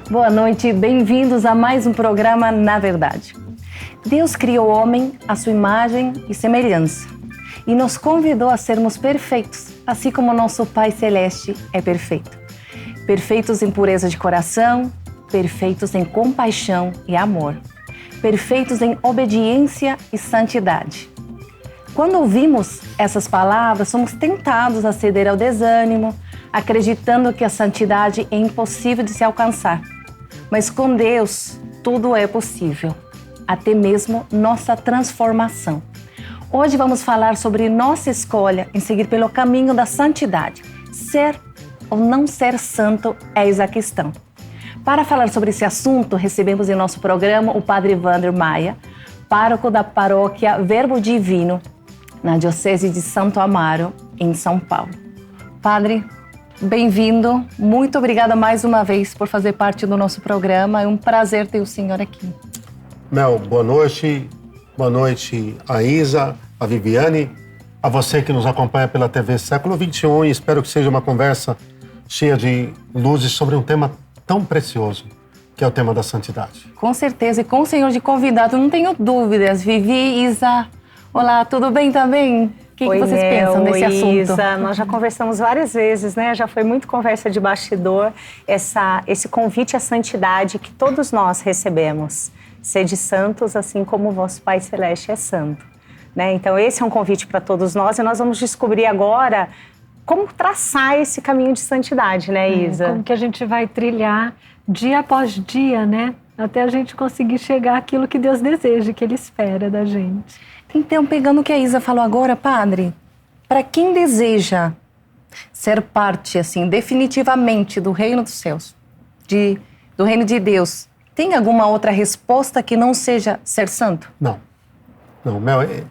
Boa noite, bem-vindos a mais um programa Na Verdade. Deus criou o homem à sua imagem e semelhança e nos convidou a sermos perfeitos, assim como nosso Pai Celeste é perfeito. Perfeitos em pureza de coração, perfeitos em compaixão e amor, perfeitos em obediência e santidade. Quando ouvimos essas palavras, somos tentados a ceder ao desânimo, acreditando que a santidade é impossível de se alcançar. Mas com Deus, tudo é possível, até mesmo nossa transformação. Hoje vamos falar sobre nossa escolha em seguir pelo caminho da santidade. Ser ou não ser santo, eis a questão. Para falar sobre esse assunto, recebemos em nosso programa o Padre Wander Maia, pároco da paróquia Verbo Divino, na Diocese de Santo Amaro, em São Paulo. Padre, bem-vindo. Muito obrigada mais uma vez por fazer parte do nosso programa. É um prazer ter o senhor aqui. Mel, boa noite. Boa noite a Isa, a Viviane, a você que nos acompanha pela TV Século XXI e espero que seja uma conversa cheia de luzes sobre um tema tão precioso, que é o tema da santidade. Com certeza, e com o senhor de convidado, não tenho dúvidas. Vivi, Isa, olá, tudo bem também? O que vocês pensam nesse assunto? Isa, nós já conversamos várias vezes, né? Já foi muito conversa de bastidor, esse convite à santidade que todos nós recebemos. Sede santos, assim como o vosso Pai Celeste é santo. Né? Então, esse é um convite para todos nós e nós vamos descobrir agora como traçar esse caminho de santidade, né, Isa? Como que a gente vai trilhar dia após dia, né? Até a gente conseguir chegar àquilo que Deus deseja, que Ele espera da gente. Então, pegando o que a Isa falou agora, Padre, para quem deseja ser parte, assim, definitivamente do reino dos céus, do reino de Deus, tem alguma outra resposta que não seja ser santo? Não, Mel, é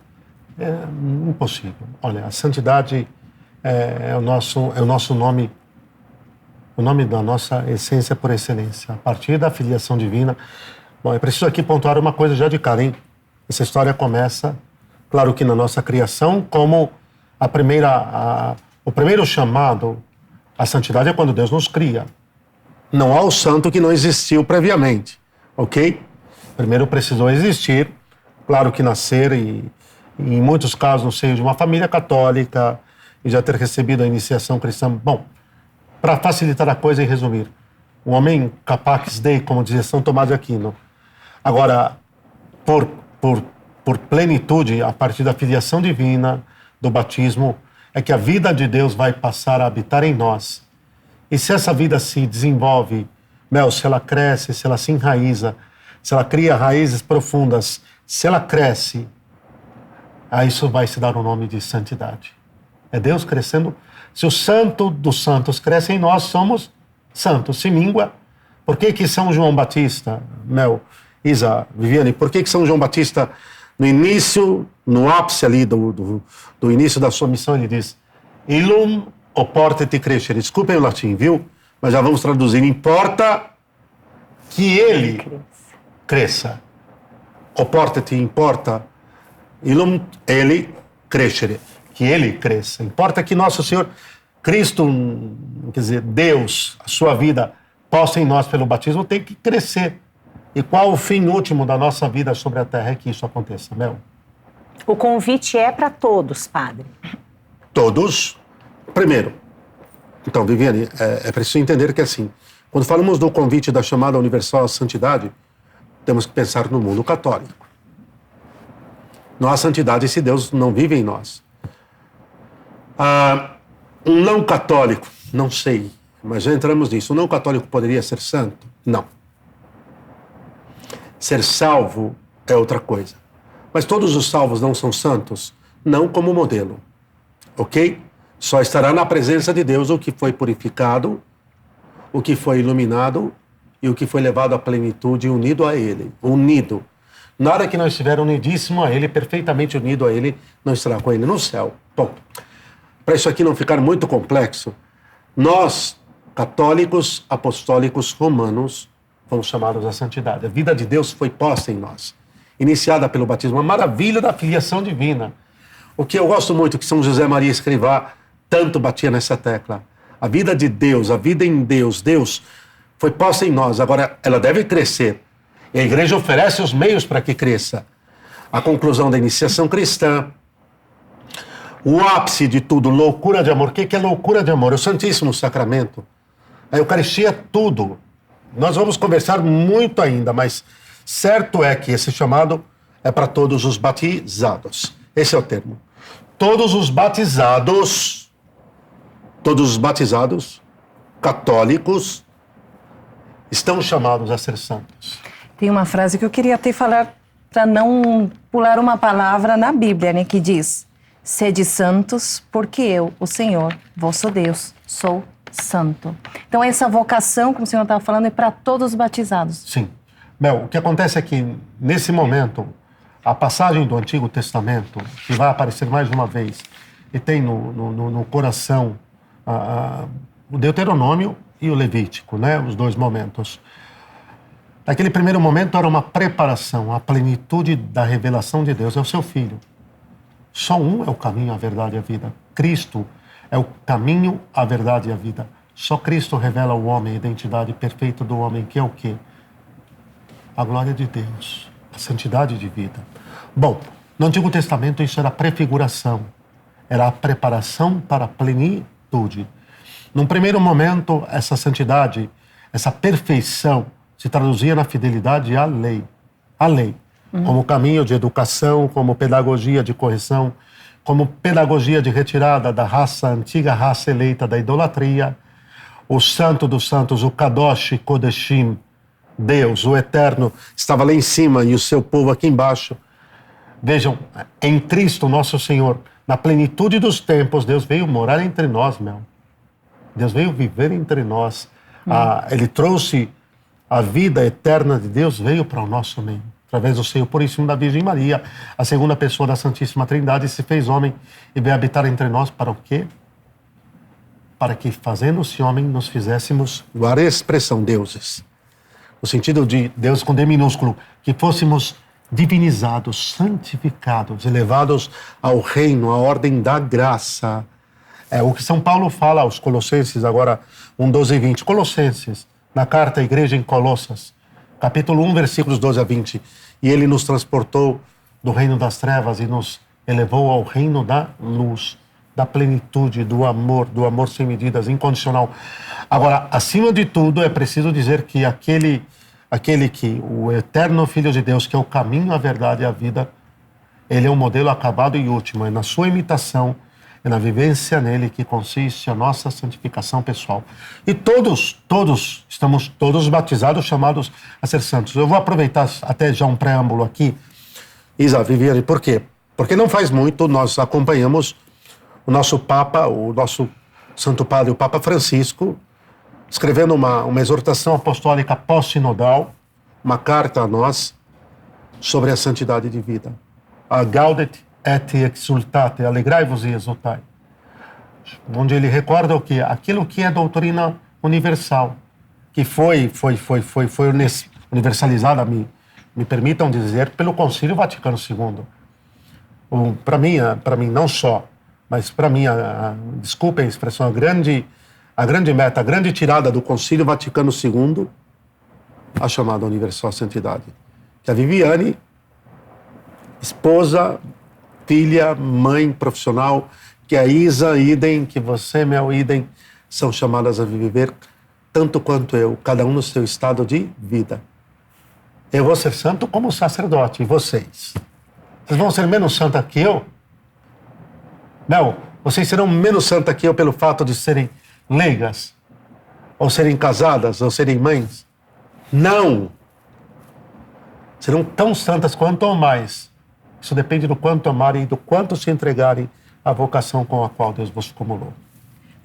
impossível. Olha, a santidade é o nosso nome, o nome da nossa essência por excelência, a partir da filiação divina. Bom, é preciso aqui pontuar uma coisa já de cara, hein? Essa história começa, claro que na nossa criação, como o primeiro chamado à santidade é quando Deus nos cria. Não há o santo que não existiu previamente, ok? Primeiro precisou existir, claro que nascer e em muitos casos no seio de uma família católica e já ter recebido a iniciação cristã. Bom, para facilitar a coisa e resumir, o homem capax Dei, como dizia São Tomás de Aquino. Agora, por plenitude, a partir da filiação divina, do batismo, é que a vida de Deus vai passar a habitar em nós. E se essa vida se desenvolve, Mel, se ela cresce, se ela se enraiza, se ela cria raízes profundas, se ela cresce, a isso vai se dar o nome de santidade. É Deus crescendo. Se o santo dos santos cresce em nós, somos santos. Se mingua, por que São João Batista, Mel, Isa, Viviane, por que São João Batista, no início, no ápice ali do início da sua missão, ele diz: Illum oportet crescere. Desculpem o latim, viu? Mas já vamos traduzir. Importa que ele cresça. Oportet importa. Illum ele crescere. Que ele cresça. Importa que nosso Senhor Cristo, quer dizer, Deus, a sua vida posta em nós pelo batismo, tem que crescer. E qual o fim último da nossa vida sobre a terra é que isso aconteça, Mel? O convite é para todos, Padre. Todos. Primeiro, então, Viviane, é preciso entender que assim, quando falamos do convite da chamada universal à santidade, temos que pensar no mundo católico. Não há santidade se Deus não vive em nós. Um não católico, não sei, mas já entramos nisso. Um não católico poderia ser santo? Não. Ser salvo é outra coisa. Mas todos os salvos não são santos? Não como modelo, ok? Só estará na presença de Deus o que foi purificado, o que foi iluminado e o que foi levado à plenitude, unido a Ele. Unido. Na hora que não estiver unidíssimo a Ele, perfeitamente unido a Ele, não estará com Ele no céu. Bom, para isso aqui não ficar muito complexo, nós, católicos, apostólicos, romanos, fomos chamados à santidade. A vida de Deus foi posta em nós, iniciada pelo batismo, a maravilha da filiação divina. O que eu gosto muito que São José Maria Escrivá tanto batia nessa tecla. A vida de Deus, a vida em Deus, Deus foi posta em nós, agora ela deve crescer. E a igreja oferece os meios para que cresça. A conclusão da iniciação cristã, o ápice de tudo, loucura de amor. O que é loucura de amor? É o Santíssimo Sacramento. A Eucaristia é tudo. Nós vamos conversar muito ainda, mas certo é que esse chamado é para todos os batizados. Esse é o termo. Todos os batizados católicos estão chamados a ser santos. Tem uma frase que eu queria até falar para não pular uma palavra na Bíblia, né, que diz: sede santos, porque eu, o Senhor, vosso Deus, sou santo. Então essa vocação, como o senhor estava falando, é para todos os batizados. Sim. Mel, o que acontece é que, nesse momento, a passagem do Antigo Testamento, que vai aparecer mais uma vez, e tem no coração o Deuteronômio e o Levítico, né? Os dois momentos. Naquele primeiro momento era uma preparação, a plenitude da revelação de Deus é o seu Filho. Só um é o caminho, a verdade e a vida. Cristo é o caminho, a verdade e a vida. Só Cristo revela ao homem a identidade perfeita do homem, que é o quê? A glória de Deus, a santidade de vida. Bom, no Antigo Testamento isso era a prefiguração, era a preparação para a plenitude. Num primeiro momento, essa santidade, essa perfeição, se traduzia na fidelidade à lei. A lei, como caminho de educação, como pedagogia de correção, como pedagogia de retirada da antiga raça eleita da idolatria, o santo dos santos, o Kadosh Kodeshim, Deus, o Eterno, estava lá em cima e o seu povo aqui embaixo. Vejam, em Cristo, nosso Senhor, na plenitude dos tempos, Deus veio morar entre nós, meu. Deus veio viver entre nós. Ele trouxe a vida eterna de Deus, veio para o nosso meio. Através do seio puríssimo da Virgem Maria, a segunda pessoa da Santíssima Trindade, se fez homem e veio habitar entre nós para o quê? Para que, fazendo-se homem, nos fizéssemos, agora a expressão deuses, no sentido de Deus com D minúsculo, que fôssemos divinizados, santificados, elevados ao reino, à ordem da graça. É o que São Paulo fala aos Colossenses, agora 1:12 e 20. Colossenses, na carta à igreja em Colossas, capítulo 1, versículos 12 a 20. E ele nos transportou do reino das trevas e nos elevou ao reino da luz, da plenitude, do amor sem medidas, incondicional. Agora, acima de tudo, é preciso dizer que aquele que, o eterno Filho de Deus, que é o caminho, a verdade e a vida, ele é um modelo acabado e último. É na sua imitação, é na vivência nele que consiste a nossa santificação pessoal. E estamos todos batizados, chamados a ser santos. Eu vou aproveitar até já um preâmbulo aqui, Isa, Viviane, por quê? Porque não faz muito nós acompanhamos o nosso Papa, o nosso Santo Padre, o Papa Francisco, escrevendo uma exortação apostólica pós-sinodal, uma carta a nós sobre a santidade de vida. A Gaudet et exultate, alegrai-vos e exultai. Onde ele recorda o quê? Aquilo que é doutrina universal, que foi universalizada, me permitam dizer, pelo Concílio Vaticano II. Para mim não só, mas para mim, desculpem a expressão, a grande meta, a grande tirada do Concílio Vaticano II, a chamada Universal Santidade. Que a Viviane, esposa, filha, mãe, profissional, que a Isa, idem, que você, Mel, idem, são chamadas a viver tanto quanto eu, cada um no seu estado de vida. Eu vou ser santo como sacerdote, e vocês? Vocês vão ser menos santa que eu? Não, vocês serão menos santa que eu pelo fato de serem leigas, ou serem casadas, ou serem mães? Não! Serão tão santas quanto ou mais. Isso depende do quanto amarem e do quanto se entregarem à vocação com a qual Deus vos acumulou.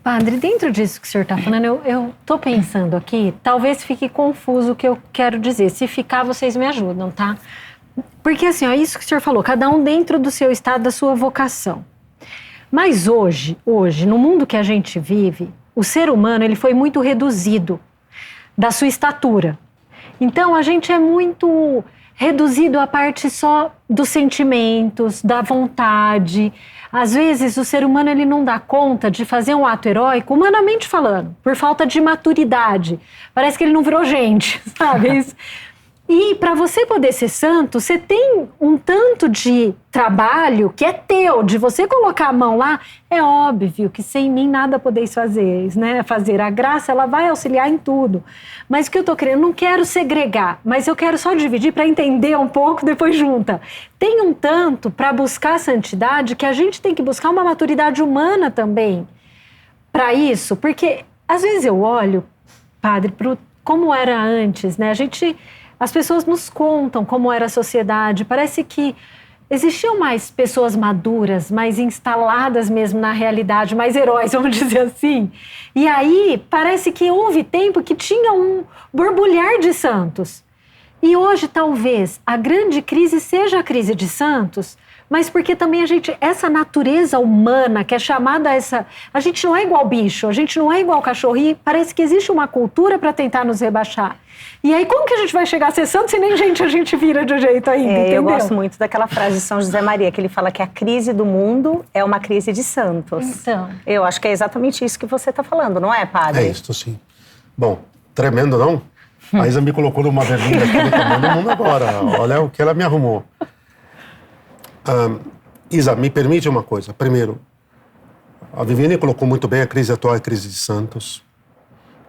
Padre, dentro disso que o senhor está falando, eu estou pensando aqui, talvez fique confuso o que eu quero dizer. Se ficar, vocês me ajudam, tá? Porque assim, ó, isso que o senhor falou, cada um dentro do seu estado, da sua vocação. Mas hoje, no mundo que a gente vive, o ser humano ele foi muito reduzido da sua estatura. Então, a gente é muito reduzido à parte só dos sentimentos, da vontade. Às vezes o ser humano ele não dá conta de fazer um ato heróico, humanamente falando, por falta de maturidade. Parece que ele não virou gente, sabe? Isso. E para você poder ser santo, você tem um tanto de trabalho que é teu, de você colocar a mão lá. É óbvio que sem mim nada podeis fazer, né? Fazer a graça, ela vai auxiliar em tudo. Mas o que eu tô querendo, não quero segregar, mas eu quero só dividir para entender um pouco, depois junta. Tem um tanto para buscar a santidade que a gente tem que buscar uma maturidade humana também para isso, porque às vezes eu olho, padre, pro como era antes, né? As pessoas nos contam como era a sociedade. Parece que existiam mais pessoas maduras, mais instaladas mesmo na realidade, mais heróis, vamos dizer assim. E aí, parece que houve tempo que tinha um borbulhar de santos. E hoje, talvez, a grande crise seja a crise de santos, mas porque também essa natureza humana que é chamada a gente não é igual bicho, a gente não é igual cachorrinho, parece que existe uma cultura para tentar nos rebaixar. E aí, como que a gente vai chegar a ser santo se nem gente a gente vira de um jeito ainda, entendeu? Eu gosto muito daquela frase de São José Maria, que ele fala que a crise do mundo é uma crise de santos. Então. Eu acho que é exatamente isso que você está falando, não é, padre? É isso, sim. Bom, tremendo, não? A Isa me colocou numa berlinda aqui no tamanho do mundo agora. Olha o que ela me arrumou. Isa, me permite uma coisa. Primeiro, a Viviane colocou muito bem, a crise atual é a crise de santos,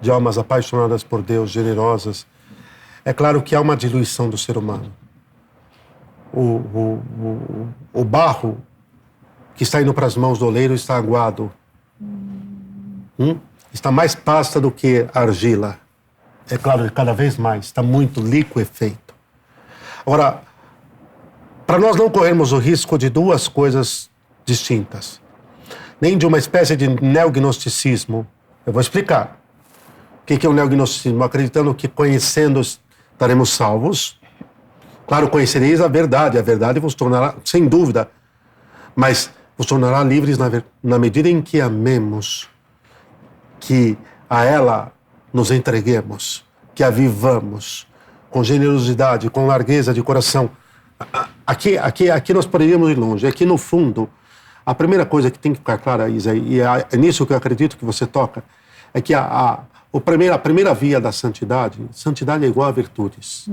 de almas apaixonadas por Deus, generosas. É claro que há uma diluição do ser humano. O barro que está indo para as mãos do oleiro está aguado. Está mais pasta do que argila. É claro, cada vez mais, está muito liquefeito. Agora, para nós não corrermos o risco de duas coisas distintas, nem de uma espécie de neognosticismo, eu vou explicar. O que é o neognosticismo? Acreditando que conhecendo estaremos salvos. Claro, conhecereis a verdade vos tornará, sem dúvida, mas vos tornará livres na medida em que amemos, que a ela nos entreguemos, que a vivamos com generosidade, com largueza de coração. Aqui nós poderíamos ir longe. Aqui no fundo, a primeira coisa que tem que ficar clara, Isa, e é nisso que eu acredito que você toca, é que a primeira via da santidade é igual a virtudes.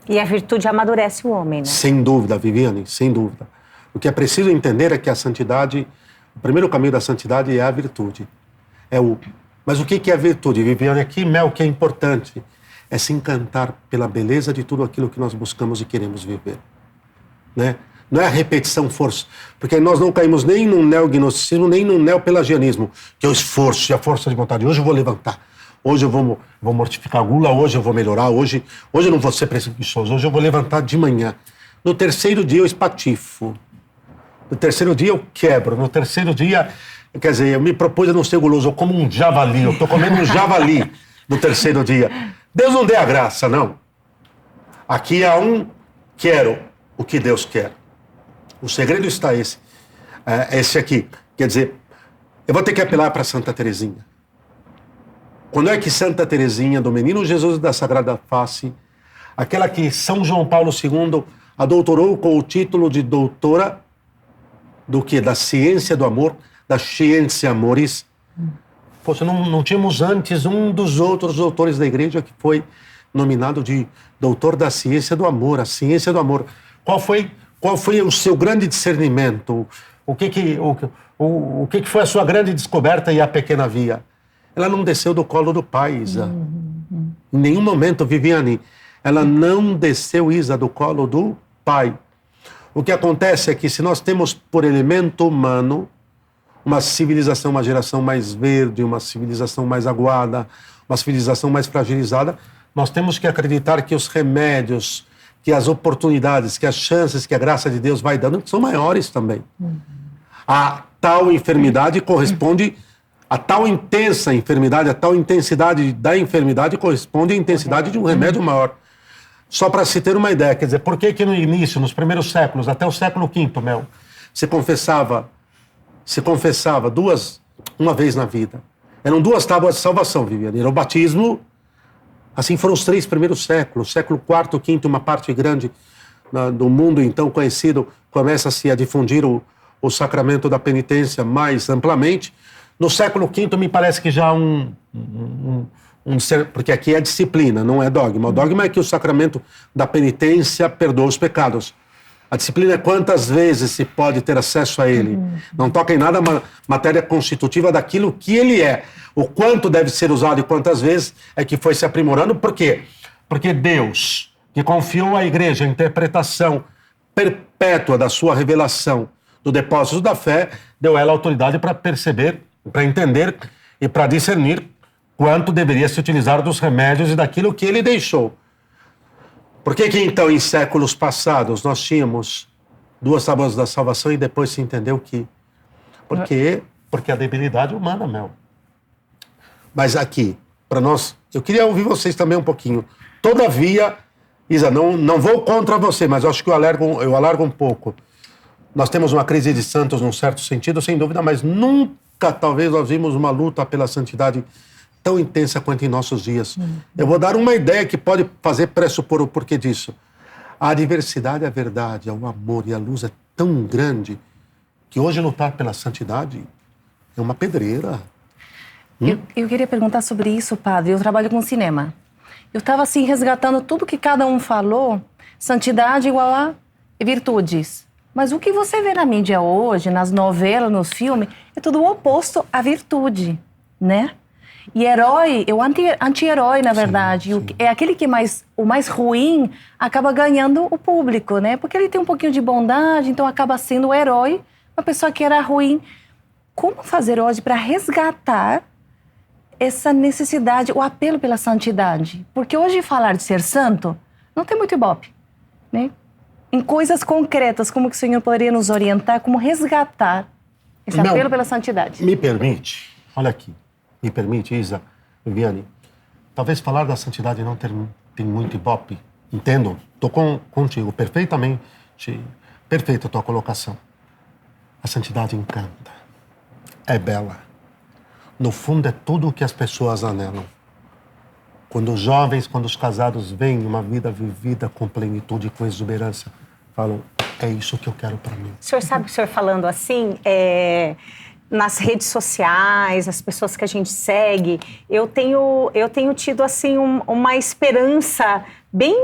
E a virtude amadurece o homem, né? Sem dúvida, Viviane, sem dúvida. O que é preciso entender é que o primeiro caminho da santidade é a virtude. Mas o que é a virtude, Viviane? Aqui, o que é importante é se encantar pela beleza de tudo aquilo que nós buscamos e queremos viver. Né? Não é a repetição força, porque nós não caímos nem no neognosticismo, nem no neopelagianismo, que é o esforço e a força de vontade. Hoje eu vou levantar, hoje eu vou mortificar a gula, hoje eu vou melhorar, hoje eu não vou ser preguiçoso, hoje eu vou levantar de manhã. No terceiro dia eu espatifo, no terceiro dia eu quebro, no terceiro dia, quer dizer, eu me propus a não ser guloso, eu como um javali, eu estou comendo um javali no terceiro dia. Deus não dê a graça, não. Aqui há quero o que Deus quer. O segredo está esse aqui. Quer dizer, eu vou ter que apelar para Santa Teresinha. Quando é que Santa Teresinha, do Menino Jesus da Sagrada Face, aquela que São João Paulo II a doutorou com o título de doutora do quê? Da ciência do amor, da Scientia Amoris. Poxa, não tínhamos antes um dos outros doutores da igreja que foi nominado de doutor da ciência do amor, a ciência do amor. Qual foi o seu grande discernimento? O que foi a sua grande descoberta e a pequena via? Ela não desceu do colo do pai, Isa. Em nenhum momento, Viviane, ela não desceu, Isa, do colo do pai. O que acontece é que se nós temos por elemento humano uma civilização, uma geração mais verde, uma civilização mais aguada, uma civilização mais fragilizada, nós temos que acreditar que os remédios, que as oportunidades, que as chances que a graça de Deus vai dando são maiores também. A tal enfermidade corresponde a tal intensa enfermidade, a tal intensidade da enfermidade corresponde à intensidade de um remédio maior. Só para se ter uma ideia, quer dizer, por que no início, nos primeiros séculos, até o século V, se confessava uma vez na vida? Eram duas tábuas de salvação, Viviane. Era o batismo, Assim foram os 3 primeiros séculos. Século IV, V, uma parte grande do mundo então conhecido, começa-se a difundir o sacramento da penitência mais amplamente. No século V, me parece que já porque aqui é disciplina, não é dogma. O dogma é que o sacramento da penitência perdoa os pecados. A disciplina é quantas vezes se pode ter acesso a ele. Não toca em nada matéria constitutiva daquilo que ele é. O quanto deve ser usado e quantas vezes é que foi se aprimorando. Por quê? Porque Deus, que confiou à igreja a interpretação perpétua da sua revelação do depósito da fé, deu a ela autoridade para perceber, para entender e para discernir quanto deveria se utilizar dos remédios e daquilo que ele deixou. Por que então, em séculos passados, nós tínhamos 2 tábuas da salvação e depois se entendeu que... Porque a debilidade humana, Mel. Mas aqui, para nós... Eu queria ouvir vocês também um pouquinho. Todavia, Isa, não vou contra você, mas eu acho que eu alargo um pouco. Nós temos uma crise de santos num certo sentido, sem dúvida, mas nunca, talvez, nós vimos uma luta pela santidade tão intensa quanto em nossos dias. Eu vou dar uma ideia que pode fazer pressupor o porquê disso. A diversidade, a verdade, o amor e a luz é tão grande que hoje lutar pela santidade é uma pedreira. Eu queria perguntar sobre isso, padre. Eu trabalho com cinema. Eu estava assim resgatando tudo que cada um falou. Santidade igual a virtudes. Mas o que você vê na mídia hoje, nas novelas, nos filmes, é tudo o oposto à virtude, né? E herói, é o anti-herói, na verdade. Sim. É aquele que o mais ruim acaba ganhando o público, né? Porque ele tem um pouquinho de bondade, então acaba sendo o herói, uma pessoa que era ruim. Como fazer hoje para resgatar essa necessidade, o apelo pela santidade? Porque hoje falar de ser santo não tem muito ibope, né? Em coisas concretas, como que o Senhor poderia nos orientar, como resgatar esse apelo pela santidade? Me permite, olha aqui. Me permite, Isa, Viviane, talvez falar da santidade não tem muito ibope. Entendo, estou contigo perfeitamente, perfeita a tua colocação. A santidade encanta, é bela. No fundo é tudo o que as pessoas anelam. Quando os jovens, quando os casados veem uma vida vivida com plenitude, com exuberância, falam, é isso que eu quero para mim. O senhor sabe que o senhor falando assim, nas redes sociais, as pessoas que a gente segue, eu tenho tido assim uma esperança bem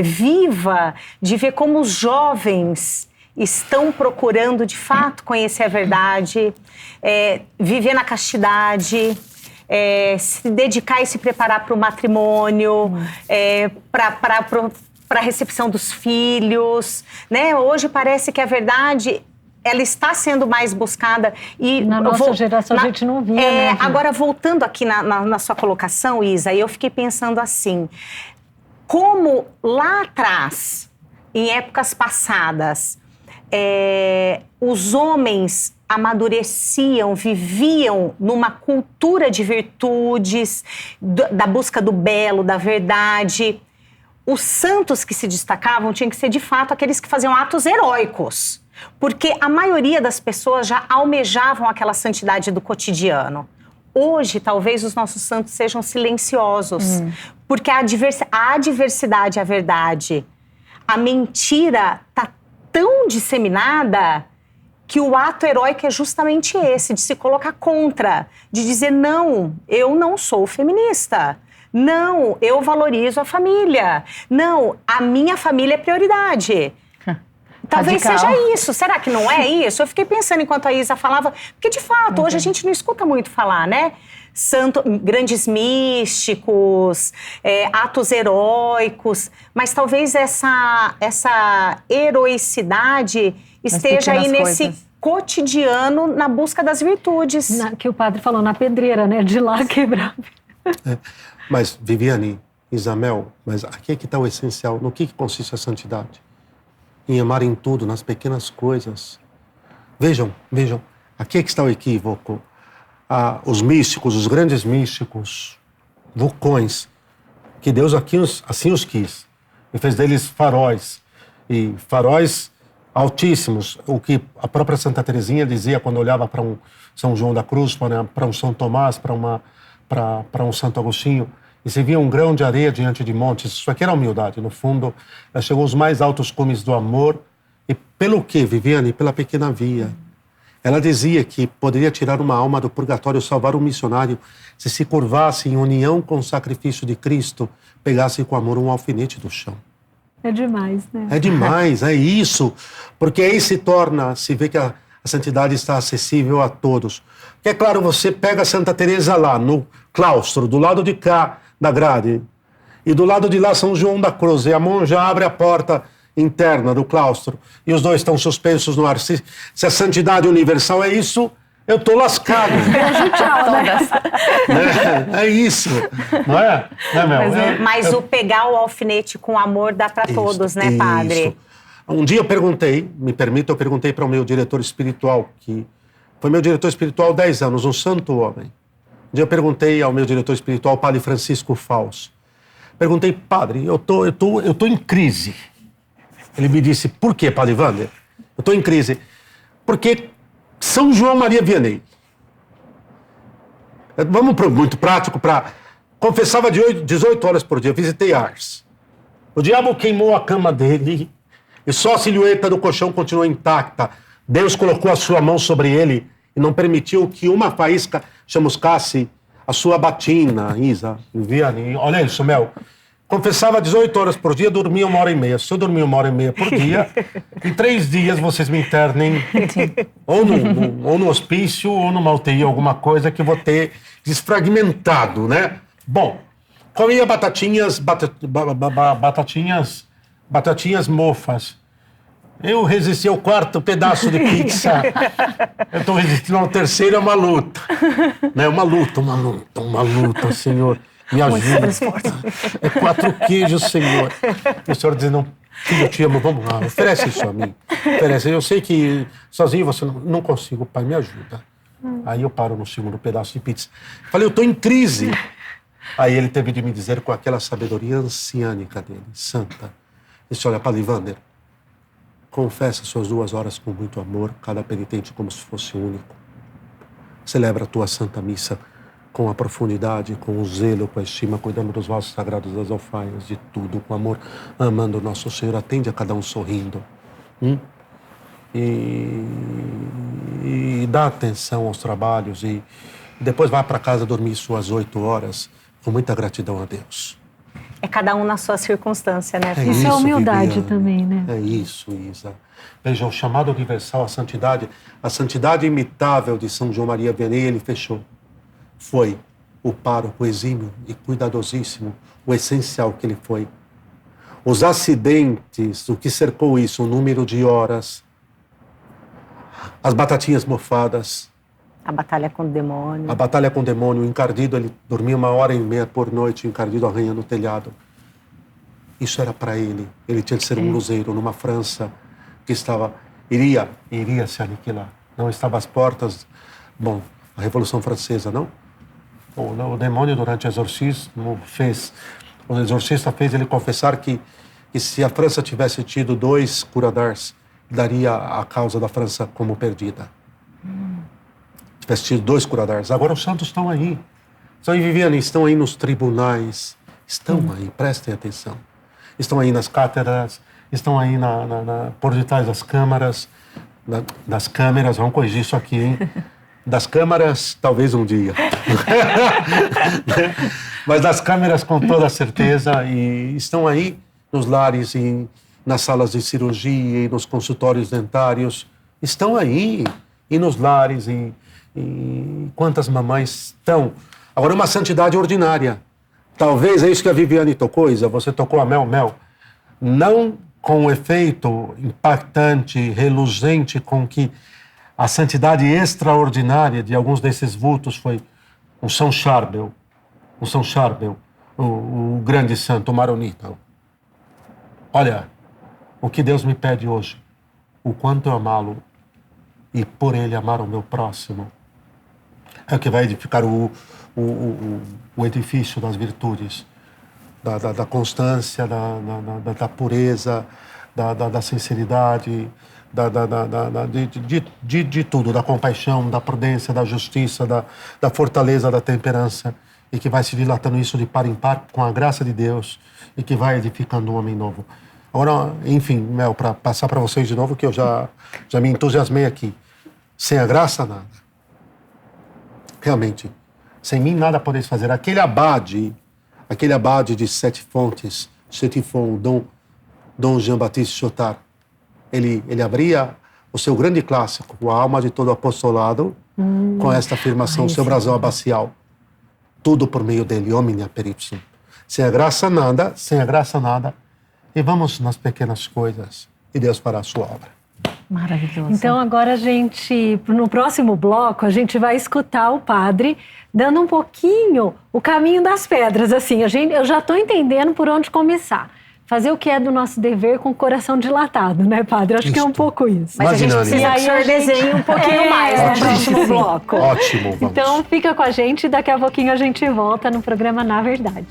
viva de ver como os jovens estão procurando de fato conhecer a verdade, viver na castidade, se dedicar e se preparar para o matrimônio, para a recepção dos filhos, né? Hoje parece que a verdade ela está sendo mais buscada. E na nossa geração a gente não via, né? Agora, voltando aqui na sua colocação, Isa, eu fiquei pensando assim, como lá atrás, em épocas passadas, os homens amadureciam, viviam numa cultura de virtudes, da busca do belo, da verdade. Os santos que se destacavam tinham que ser, de fato, aqueles que faziam atos heróicos. Porque a maioria das pessoas já almejavam aquela santidade do cotidiano. Hoje, talvez, os nossos santos sejam silenciosos. Porque a adversidade, a verdade, a mentira está tão disseminada que o ato heróico é justamente esse, de se colocar contra, de dizer, não, eu não sou feminista. Não, eu valorizo a família. Não, a minha família é prioridade. Talvez seja isso. Será que não é isso? Eu fiquei pensando enquanto a Isa falava, porque de fato, hoje a gente não escuta muito falar, né? Grandes místicos, atos heróicos, mas talvez essa heroicidade esteja aí nesse cotidiano, na busca das virtudes. Que o padre falou, na pedreira, né? De lá quebrar. Mas, Viviane, Isamel, mas aqui é que está o essencial. No que consiste a santidade? Em amar em tudo, nas pequenas coisas. Vejam, aqui é que está o equívoco. Os místicos, os grandes místicos, vulcões, que Deus assim os quis, e fez deles faróis, e faróis altíssimos, o que a própria Santa Teresinha dizia quando olhava para um São João da Cruz, para um São Tomás, para um Santo Agostinho, e se via um grão de areia diante de montes. Isso aqui era humildade. No fundo, ela chegou aos mais altos cumes do amor. E pelo que, Viviane? Pela pequena via. Ela dizia que poderia tirar uma alma do purgatório, salvar um missionário, se curvasse em união com o sacrifício de Cristo, pegasse com amor um alfinete do chão. É demais, né? É demais, é isso. Porque aí se vê que a santidade está acessível a todos. Porque, é claro, você pega a Santa Teresa lá, no claustro, do lado de cá da grade, e do lado de lá São João da Cruz, e a monja abre a porta interna do claustro, e os dois estão suspensos no ar. Se a santidade universal é isso, eu tô lascado. É isso, não é? Não é, Mel? Mas o pegar o alfinete com amor dá para todos, né, padre? Isso. Um dia eu perguntei para o meu diretor espiritual, que foi meu diretor espiritual há 10 anos, um santo homem. Um dia eu perguntei ao meu diretor espiritual, padre Francisco Fausto. Perguntei, padre, eu tô em crise. Ele me disse, por quê, padre Wander? Eu tô em crise. Porque São João Maria Vianney. Vamos para muito prático, confessava 18 horas por dia, visitei Ars. O diabo queimou a cama dele e só a silhueta do colchão continuou intacta. Deus colocou a sua mão sobre ele e não permitiu que uma faísca chamuscasse a sua batina, Isa, Vianney. Olha isso, Mel. Confessava 18 horas por dia, dormia 1h30. Se eu dormir 1h30 por dia, em 3 dias vocês me internem ou no hospício ou numa UTI, alguma coisa que eu vou ter desfragmentado, né? Bom, comia batatinhas mofas. Eu resisti ao 4º pedaço de pizza. Eu estou resistindo ao 3º, é uma luta. Né? Uma luta, Senhor. Me ajuda. É 4 queijos, Senhor. E o Senhor dizendo, filho, eu te amo, vamos lá, oferece isso a mim. Oferece. Eu sei que sozinho você não consigo, Pai, me ajuda. Aí eu paro no 2º pedaço de pizza. Falei, eu estou em crise. Aí ele teve de me dizer com aquela sabedoria anciânica dele, santa. Disse, olha, Padre Wander, confessa suas 2 horas com muito amor, cada penitente como se fosse único. Celebra a tua Santa Missa com a profundidade, com o zelo, com a estima, cuidando dos vossos sagrados das alfaias, de tudo, com amor, amando o nosso Senhor, atende a cada um sorrindo. E dá atenção aos trabalhos e depois vá para casa dormir suas 8 horas com muita gratidão a Deus. É cada um na sua circunstância, né? Isso é humildade Viviane. também, né? É isso, Isa. Veja, o chamado universal à santidade, a santidade imitável de São João Maria Vianney, ele fechou. Foi o pároco exímio e cuidadosíssimo, o essencial que ele foi. Os acidentes, o que cercou isso, o número de horas, as batatinhas mofadas. A batalha com o demônio. A batalha com o demônio, o encardido, ele dormia 1h30 por noite, o encardido arranhando o telhado. Isso era para ele. Ele tinha de ser um luzeiro numa França que iria se aniquilar. Não estava às portas, a Revolução Francesa, não? O demônio, durante o exorcismo, o exorcista fez ele confessar que se a França tivesse tido 2 curadars, daria a causa da França como perdida. Tivesse tido 2 curadars. Agora os santos estão aí. Viviane, estão aí nos tribunais. Estão aí, prestem atenção. Estão aí nas cátedras, estão aí por detrás das câmaras, das câmeras, vamos corrigir isso aqui, hein? Das câmaras, talvez um dia. Mas das câmeras, com toda certeza, e estão aí nos lares, e nas salas de cirurgia, e nos consultórios dentários. Estão aí, e nos lares, e quantas mamães estão. Agora, uma santidade ordinária. Talvez é isso que a Viviane tocou, Isa, você tocou a Mel. Não com o efeito impactante, reluzente com que a santidade extraordinária de alguns desses vultos foi um São Charbel, o grande santo, o maronita. Olha, o que Deus me pede hoje, o quanto eu amá-lo e por ele amar o meu próximo, é o que vai edificar o edifício das virtudes, da constância, da pureza, da sinceridade, de tudo, da compaixão, da prudência, da justiça, da fortaleza, da temperança. e que vai se dilatando isso de par em par com a graça de Deus e que vai edificando um homem novo. Agora, enfim, Mel, para passar para vocês de novo, que eu já me entusiasmei aqui. Sem a graça, nada. Realmente, sem mim nada podeis fazer. Aquele abade de Sete Fontes, Chetifon, Dom Jean-Baptiste Chotard, ele abria o seu grande clássico, A Alma de Todo Apostolado, com esta afirmação, seu brasão abacial. Tudo por meio dele, omnia per ipsum. Sem a graça nada. E vamos nas pequenas coisas, e Deus fará a sua obra. Maravilhoso. Então agora no próximo bloco, a gente vai escutar o padre dando um pouquinho o caminho das pedras, assim. Eu já estou entendendo por onde começar. Fazer o que é do nosso dever com o coração dilatado, né, padre? Acho que é um pouco isso. Mas a gente precisa que o senhor desenhe um pouquinho mais no próximo bloco. Ótimo, vamos. Então fica com a gente, daqui a pouquinho a gente volta no programa Na Verdade.